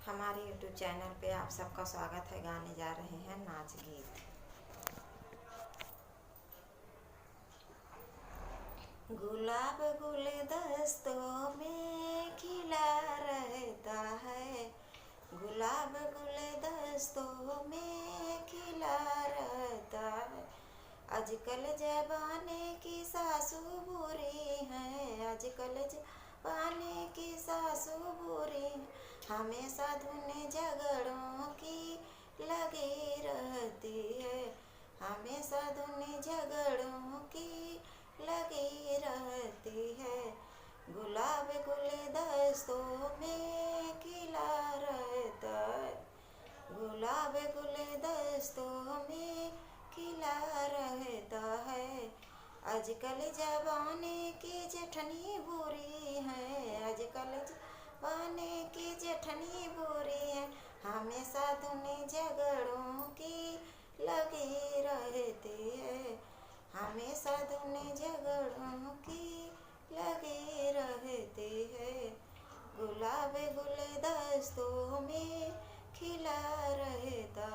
हमारे YouTube channel पे आप सबका स्वागत है। गाने जा रहे हैं नाच गीत। गुलाब गुलदस्तों में खिला रहता है, गुलाब गुलदस्तों में खिला रहता है। आजकल ज़बाने की सासू बुरी है, आजकल ज़बाने की सासू बुरी है। हमेशा धुन झगड़ों की लगी रहती है, हमेशा धुन झगड़ों की लगी रहती है। गुलाब गुलदस्तों में खिला रहता है, गुलाब गुलदस्तों में खिला रहता है। आजकल ज़बाने की जेठनी बुरी है, आजकल ज़बाने की जेठनी बुरी है। हमेशा धुन झगड़ों की लगी रहती है, हमेशा धुन झगड़ों की लगी रहती है। गुलाब गुलदस्तों में खिला रहता